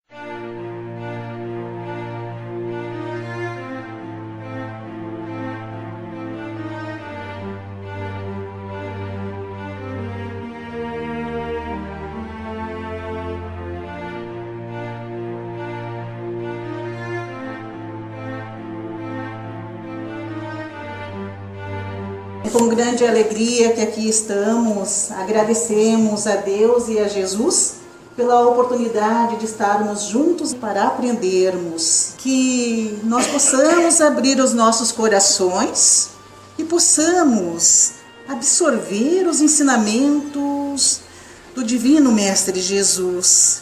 Com grande alegria que aqui estamos, agradecemos a Deus e a Jesus pela oportunidade de estarmos juntos para aprendermos, que nós possamos abrir os nossos corações e possamos absorver os ensinamentos do Divino Mestre Jesus,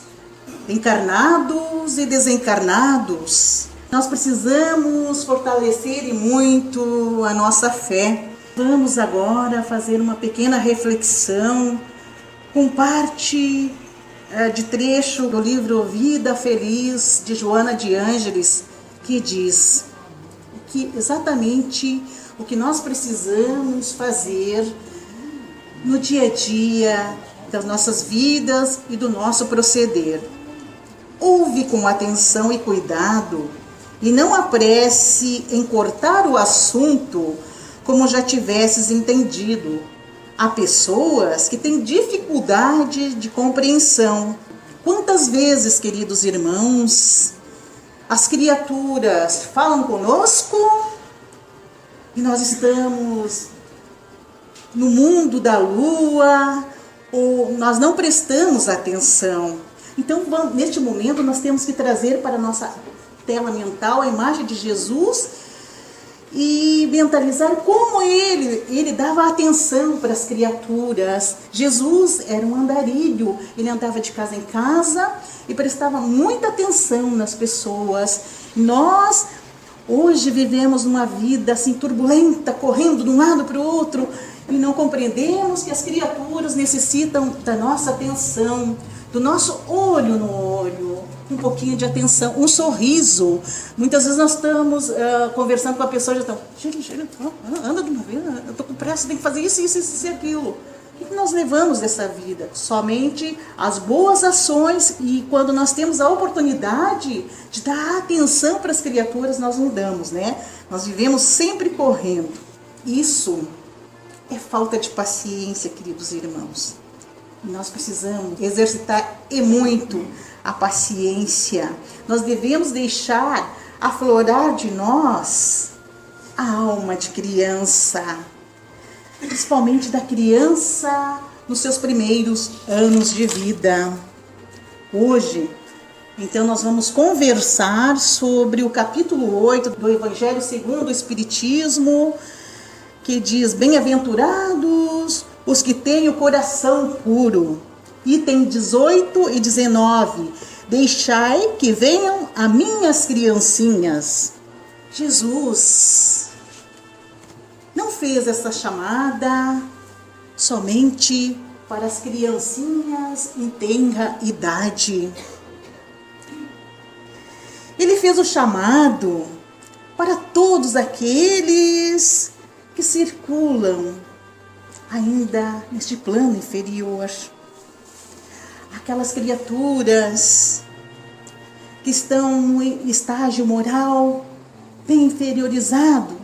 encarnados e desencarnados. Nós precisamos fortalecer e muito a nossa fé. Vamos agora fazer uma pequena reflexão com parte de trecho do livro Vida Feliz, de Joana de Ângeles, que diz que exatamente o que nós precisamos fazer no dia a dia das nossas vidas e do nosso proceder. Ouve com atenção e cuidado e não apresse em cortar o assunto como já tivesses entendido. Há pessoas que têm dificuldade de compreensão. Quantas vezes, queridos irmãos, as criaturas falam conosco e nós estamos no mundo da lua ou nós não prestamos atenção. Então, neste momento, nós temos que trazer para a nossa tela mental a imagem de Jesus e mentalizar como ele dava atenção para as criaturas. Jesus era um andarilho, ele andava de casa em casa e prestava muita atenção nas pessoas. Nós hoje vivemos uma vida assim turbulenta, correndo de um lado para o outro e não compreendemos que as criaturas necessitam da nossa atenção, do nosso olho no olho, um pouquinho de atenção, um sorriso. Muitas vezes nós estamos conversando com a pessoa e já estamos, anda de uma vez, eu estou com pressa, tem que fazer isso e aquilo. O que nós levamos dessa vida? Somente as boas ações, e quando nós temos a oportunidade de dar atenção para as criaturas, nós não damos, né? Nós vivemos sempre correndo. Isso é falta de paciência, queridos irmãos. Nós precisamos exercitar e muito a paciência. Nós devemos deixar aflorar de nós a alma de criança, principalmente da criança nos seus primeiros anos de vida. Hoje, então, nós vamos conversar sobre o capítulo 8 do Evangelho segundo o Espiritismo, que diz: bem-aventurados os que têm o coração puro. Item 18 e 19. Deixai que venham a minhas criancinhas. Jesus não fez essa chamada somente para as criancinhas em tenra idade. Ele fez o chamado para todos aqueles que circulam ainda neste plano inferior. Aquelas criaturas que estão no estágio moral bem inferiorizado,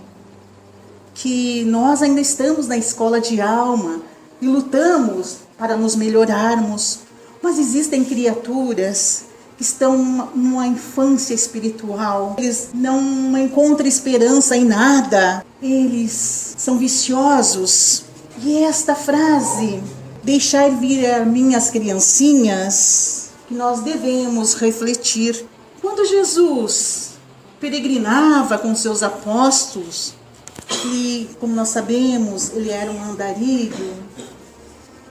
que nós ainda estamos na escola de alma e lutamos para nos melhorarmos, mas existem criaturas que estão numa infância espiritual, eles não encontram esperança em nada, eles são viciosos. E esta frase, deixar vir a minhas criancinhas, que nós devemos refletir. Quando Jesus peregrinava com seus apóstolos, e como nós sabemos, ele era um andarilho,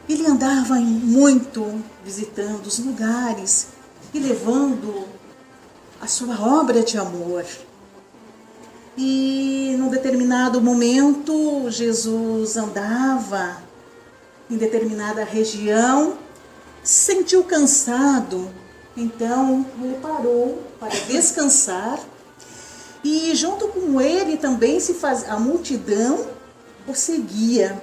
ele andava muito visitando os lugares e levando a sua obra de amor. E num determinado momento, Jesus andava em determinada região, se sentiu cansado, então ele parou para descansar, e junto com ele também a multidão o seguia.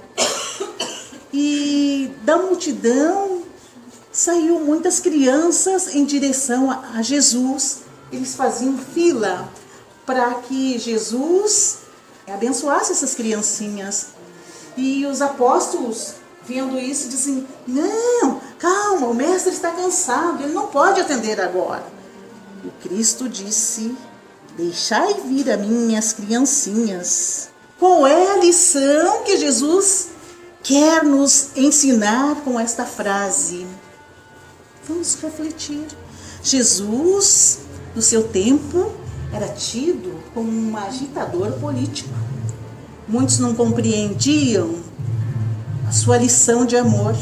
E da multidão saiu muitas crianças em direção a Jesus. Eles faziam fila para que Jesus abençoasse essas criancinhas. E os apóstolos, vendo isso, dizem: não, calma, o mestre está cansado, ele não pode atender agora. E Cristo disse: deixai vir a minhas criancinhas. Qual é a lição que Jesus quer nos ensinar com esta frase? Vamos refletir. Jesus, no seu tempo, era tido como um agitador político. Muitos não compreendiam a sua lição de amor.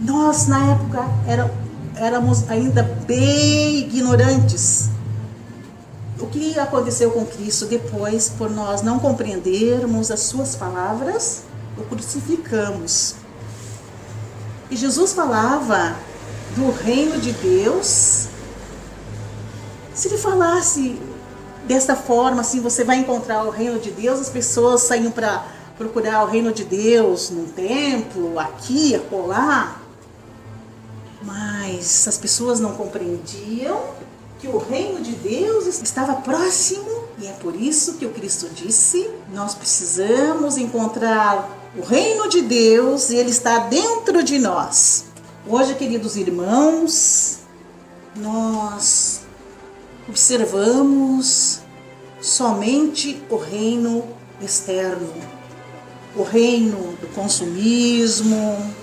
Nós, na época, éramos ainda bem ignorantes. O que aconteceu com Cristo depois, por nós não compreendermos as suas palavras, o crucificamos. E Jesus falava do reino de Deus. Se ele falasse desta forma, assim, você vai encontrar o reino de Deus, as pessoas saíam para procurar o reino de Deus num templo, aqui, acolá. Mas as pessoas não compreendiam que o reino de Deus estava próximo, e é por isso que o Cristo disse: nós precisamos encontrar o reino de Deus e ele está dentro de nós. Hoje, queridos irmãos, nós observamos somente o reino externo, o reino do consumismo,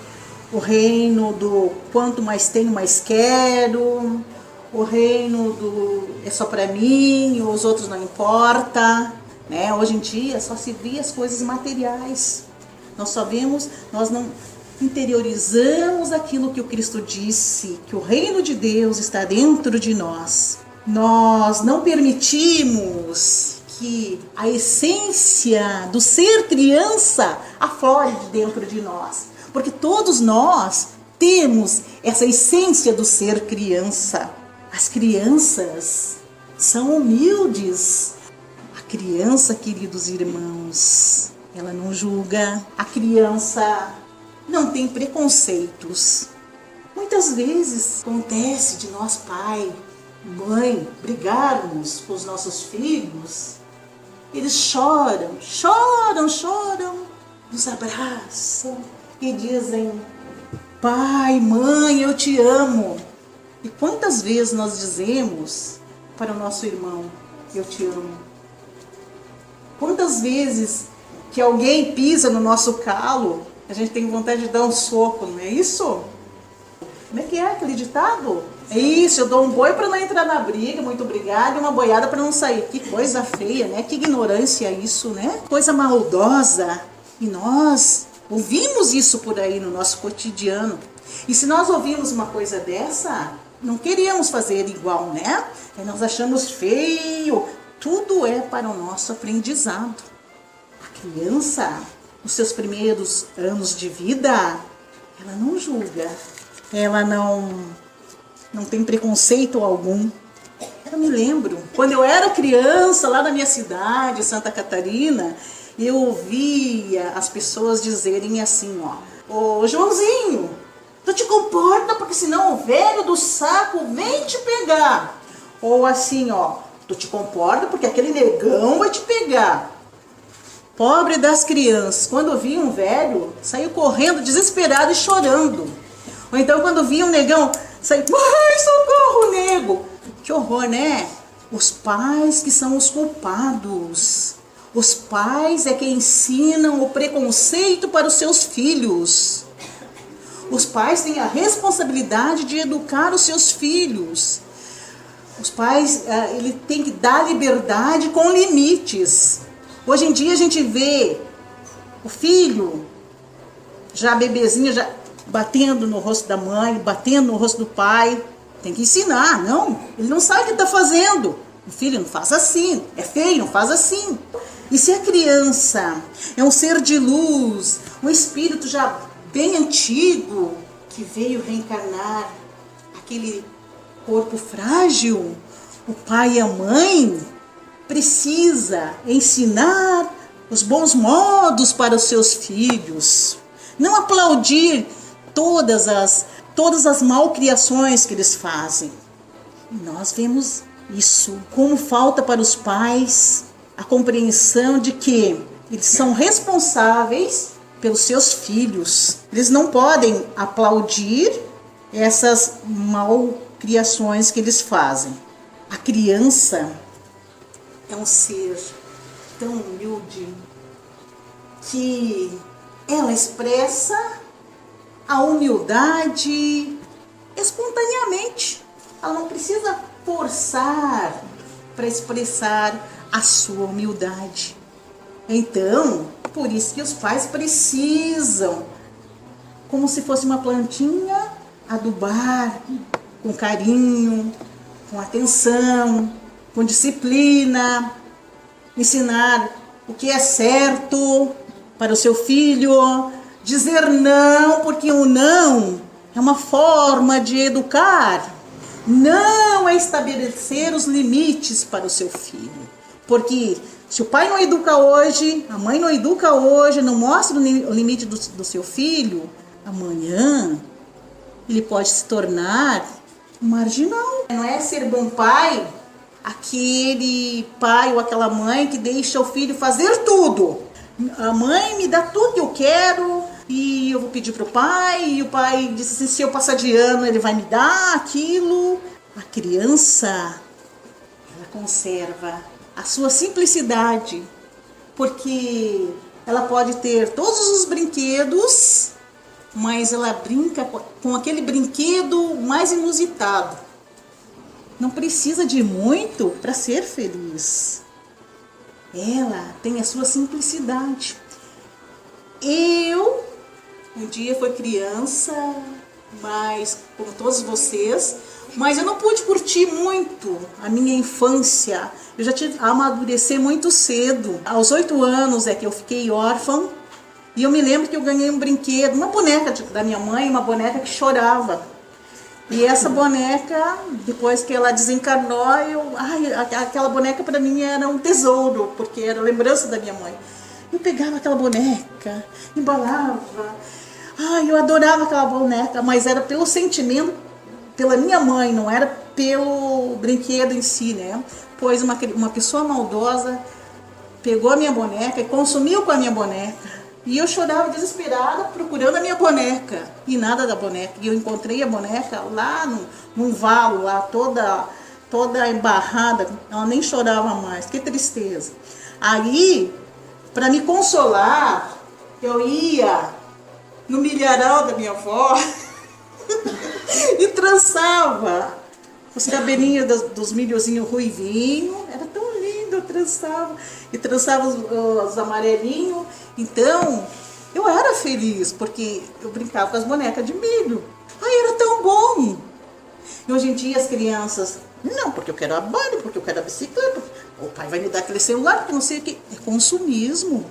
o reino do quanto mais tenho, mais quero, o reino do é só para mim, os outros não importa, né? Hoje em dia só se vê as coisas materiais. Nós só vemos, nós não interiorizamos aquilo que o Cristo disse, que o reino de Deus está dentro de nós. Nós não permitimos que a essência do ser criança aflore de dentro de nós, porque todos nós temos essa essência do ser criança. As crianças são humildes. A criança, queridos irmãos, ela não julga. A criança não tem preconceitos. Muitas vezes acontece de nós, pai, mãe, brigarmos com os nossos filhos. Eles choram, nos abraçam e dizem: pai, mãe, eu te amo. E quantas vezes nós dizemos para o nosso irmão: eu te amo? Quantas vezes que alguém pisa no nosso calo, a gente tem vontade de dar um soco, não é isso? Como é que é aquele ditado? É isso, eu dou um boi para não entrar na briga, muito obrigada, e uma boiada para não sair. Que coisa feia, né? Que ignorância isso, né? Coisa maldosa. E nós ouvimos isso por aí no nosso cotidiano. E se nós ouvimos uma coisa dessa, não queríamos fazer igual, né? E nós achamos feio. Tudo é para o nosso aprendizado. A criança, nos seus primeiros anos de vida, ela não julga. Ela não tem preconceito algum. Eu me lembro, quando eu era criança, lá na minha cidade, Santa Catarina, eu ouvia as pessoas dizerem assim, ô Joãozinho, tu te comporta, porque senão o velho do saco vem te pegar. Ou assim, tu te comporta porque aquele negão vai te pegar. Pobre das crianças, quando via um velho, saiu correndo, desesperado e chorando. Ou então quando via um negão, saiu, ai, socorro, nego. Que horror, né? Os pais que são os culpados. Os pais é que ensinam o preconceito para os seus filhos. Os pais têm a responsabilidade de educar os seus filhos. Os pais, ele tem que dar liberdade com limites. Hoje em dia a gente vê o filho, já bebezinho, já batendo no rosto da mãe, batendo no rosto do pai. Tem que ensinar, não, ele não sabe o que está fazendo. O filho, não faz assim, é feio, não faz assim. E se a criança é um ser de luz, um espírito já bem antigo, que veio reencarnar aquele corpo frágil, o pai e a mãe precisa ensinar os bons modos para os seus filhos. Não aplaudir todas todas as malcriações que eles fazem. E nós vemos isso, como falta para os pais a compreensão de que eles são responsáveis pelos seus filhos. Eles não podem aplaudir essas malcriações que eles fazem. A criança é um ser tão humilde que ela expressa a humildade espontaneamente. Ela não precisa forçar para expressar a sua humildade. Então, por isso que os pais precisam, como se fosse uma plantinha, adubar com carinho, com atenção, com disciplina, ensinar o que é certo para o seu filho, dizer não, porque o não é uma forma de educar. Não é estabelecer os limites para o seu filho, porque se o pai não educa hoje, a mãe não educa hoje, não mostra o limite do seu filho, amanhã ele pode se tornar um marginal. Não é ser bom pai aquele pai ou aquela mãe que deixa o filho fazer tudo. A mãe me dá tudo que eu quero e eu vou pedir para o pai, e o pai disse assim, se eu passar de ano ele vai me dar aquilo. A criança, ela conserva a sua simplicidade, porque ela pode ter todos os brinquedos, mas ela brinca com aquele brinquedo mais inusitado. Não precisa de muito para ser feliz. Ela tem a sua simplicidade. Eu, um dia fui criança, mas como todos vocês, mas eu não pude curtir muito a minha infância. Eu já tive a amadurecer muito cedo. Aos 8 anos é que eu fiquei órfã. E eu me lembro que eu ganhei um brinquedo, uma boneca da minha mãe, uma boneca que chorava. E essa boneca, depois que ela desencarnou, aquela boneca para mim era um tesouro, porque era lembrança da minha mãe. Eu pegava aquela boneca, embalava. Eu adorava aquela boneca, mas era pelo sentimento, pela minha mãe, não era pelo brinquedo em si, né? Pois uma pessoa maldosa pegou a minha boneca e consumiu com a minha boneca. E eu chorava desesperada procurando a minha boneca. E nada da boneca. E eu encontrei a boneca lá num valo, lá toda embarrada. Ela nem chorava mais. Que tristeza. Aí, para me consolar, eu ia no milharal da minha avó e trançava os cabelinhos dos milhozinhos ruivinhos. Era tão lindo, eu trançava. E trançava os amarelinhos. Então, eu era feliz, porque eu brincava com as bonecas de milho. Era tão bom. E hoje em dia as crianças, não, porque eu quero a Barbie, porque eu quero a bicicleta. O pai vai me dar aquele celular, porque não sei o que. É consumismo.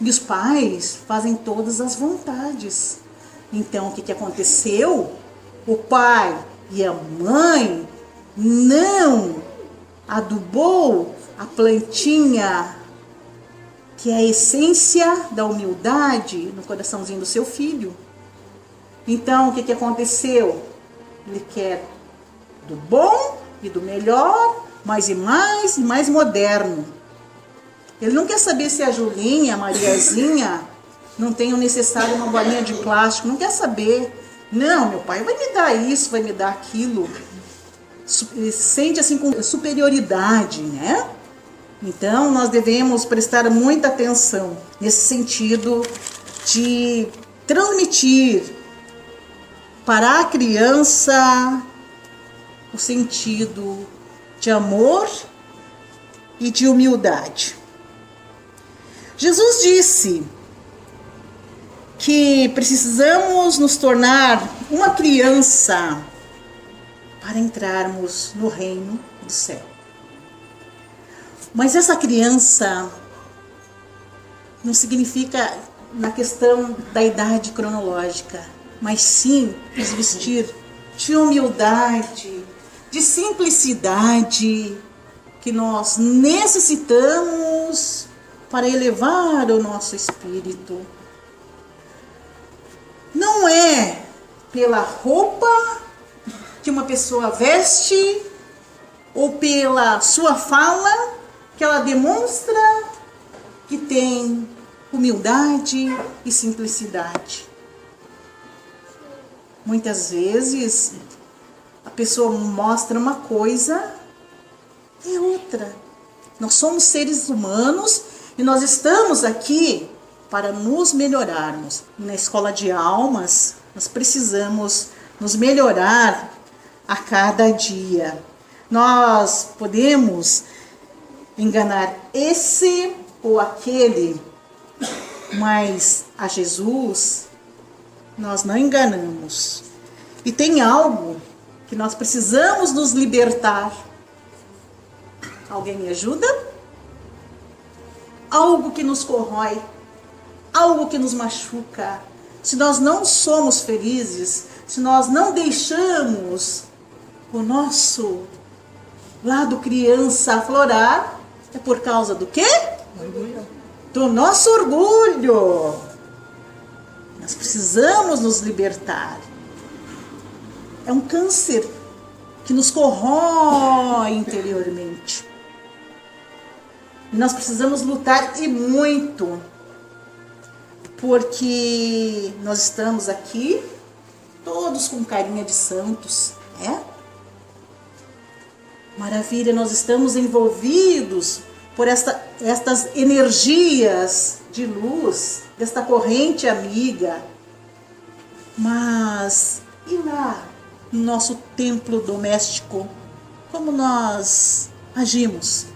E os pais fazem todas as vontades. Então, o que aconteceu? O pai e a mãe não adubou a plantinha, que é a essência da humildade no coraçãozinho do seu filho. Então, o que aconteceu? Ele quer do bom e do melhor, mais e mais e mais moderno. Ele não quer saber se a Julinha, a Mariazinha não tem o necessário, uma bolinha de plástico, não quer saber. Não, meu pai vai me dar isso, vai me dar aquilo. Ele sente assim com superioridade, né? Então, nós devemos prestar muita atenção nesse sentido de transmitir para a criança o sentido de amor e de humildade. Jesus disse que precisamos nos tornar uma criança para entrarmos no reino do céu. Mas essa criança não significa na questão da idade cronológica, mas sim vestir de humildade, de simplicidade que nós necessitamos para elevar o nosso espírito. Não é pela roupa que uma pessoa veste ou pela sua fala que ela demonstra que tem humildade e simplicidade. Muitas vezes a pessoa mostra uma coisa e outra. Nós somos seres humanos e nós estamos aqui para nos melhorarmos. Na escola de almas, nós precisamos nos melhorar a cada dia. Nós podemos enganar esse ou aquele, mas a Jesus nós não enganamos. E tem algo que nós precisamos nos libertar. Alguém me ajuda? Algo que nos corrói, algo que nos machuca. Se nós não somos felizes, se nós não deixamos o nosso lado criança aflorar, é por causa do quê? Orgulho. Do nosso orgulho. Nós precisamos nos libertar. É um câncer que nos corrói interiormente. E nós precisamos lutar e muito, porque nós estamos aqui todos com carinha de santos, né? Maravilha, nós estamos envolvidos por estas energias de luz, desta corrente amiga. Mas e lá no nosso templo doméstico, como nós agimos?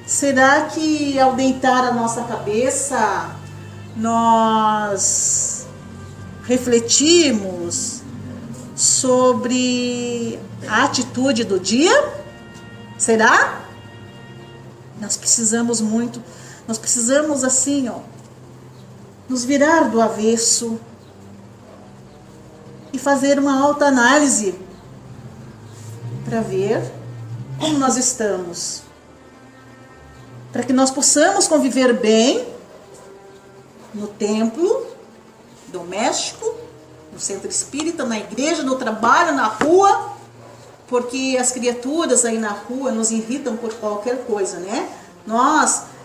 Será que ao deitar a nossa cabeça, nós refletimos sobre a atitude do dia? Será? Nós precisamos muito, nós precisamos assim, nos virar do avesso e fazer uma autoanálise para ver como nós estamos, para que nós possamos conviver bem no templo doméstico, no centro espírita, na igreja, no trabalho, na rua, porque as criaturas aí na rua nos irritam por qualquer coisa, né?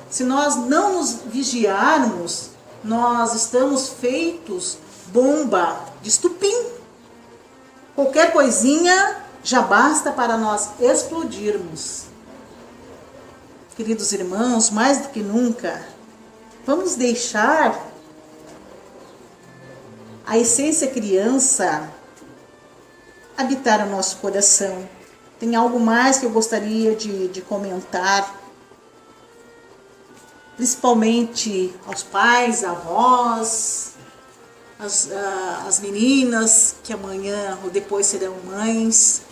Se nós não nos vigiarmos, nós estamos feitos bomba de estupim. Qualquer coisinha já basta para nós explodirmos. Queridos irmãos, mais do que nunca, vamos deixar a essência criança habitar o nosso coração. Tem algo mais que eu gostaria de comentar, principalmente aos pais, avós, as meninas que amanhã ou depois serão mães.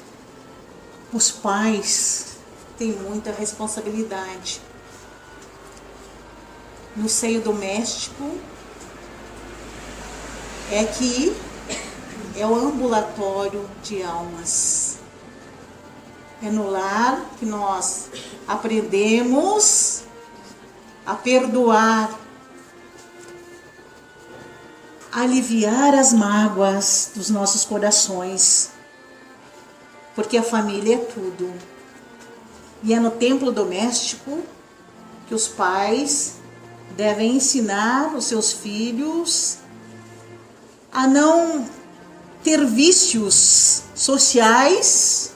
Os pais têm muita responsabilidade. No seio doméstico é o ambulatório de almas. É no lar que nós aprendemos a perdoar, a aliviar as mágoas dos nossos corações, porque a família é tudo. E é no templo doméstico que os pais devem ensinar os seus filhos a não ter vícios sociais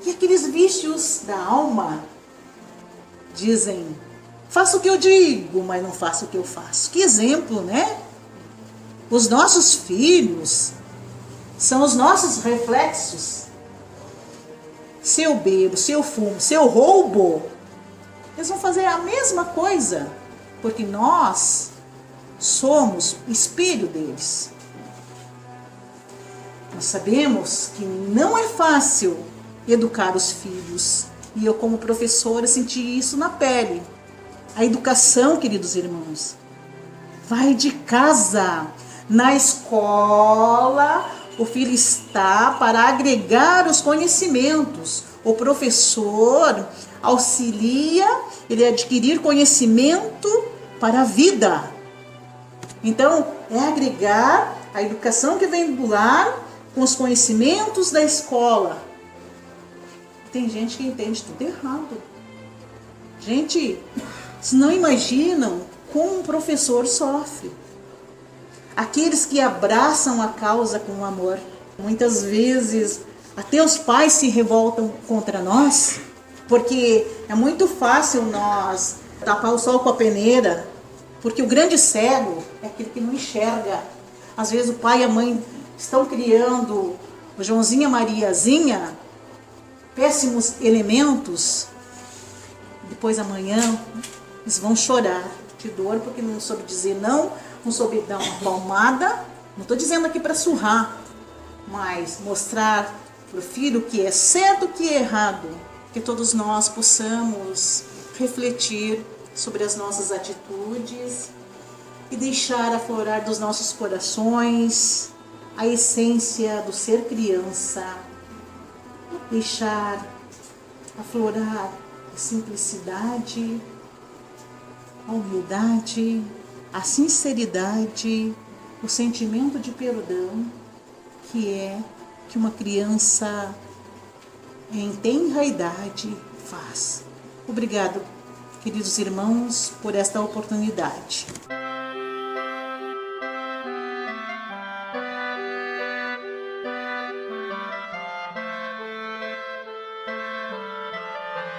e aqueles vícios da alma. Dizem, faço o que eu digo, mas não faço o que eu faço. Que exemplo, né? Os nossos filhos são os nossos reflexos. Se eu bebo, se eu fumo, se eu roubo, eles vão fazer a mesma coisa, porque nós somos o espelho deles. Nós sabemos que não é fácil educar os filhos. E eu, como professora, senti isso na pele. A educação, queridos irmãos, vai de casa. Na escola, o filho está para agregar os conhecimentos. O professor auxilia ele a adquirir conhecimento para a vida. Então, é agregar A educação que vem do lar com os conhecimentos da escola. Tem gente que entende tudo errado. Gente, vocês não imaginam como um professor sofre. Aqueles que abraçam a causa com amor. Muitas vezes até os pais se revoltam contra nós, porque é muito fácil nós tapar o sol com a peneira, porque o grande cego é aquele que não enxerga. Às vezes o pai e a mãe estão criando o Joãozinho e a Mariazinha, péssimos elementos, depois amanhã eles vão chorar de dor porque não soube dizer não, não soube dar uma palmada. Não estou dizendo aqui para surrar, mas mostrar para o filho o que é certo e o que é errado, que todos nós possamos refletir sobre as nossas atitudes e deixar aflorar dos nossos corações a essência do ser criança, deixar aflorar a simplicidade, a humildade, a sinceridade, o sentimento de perdão, que é que uma criança em tenra idade faz. Obrigado, queridos irmãos, por esta oportunidade.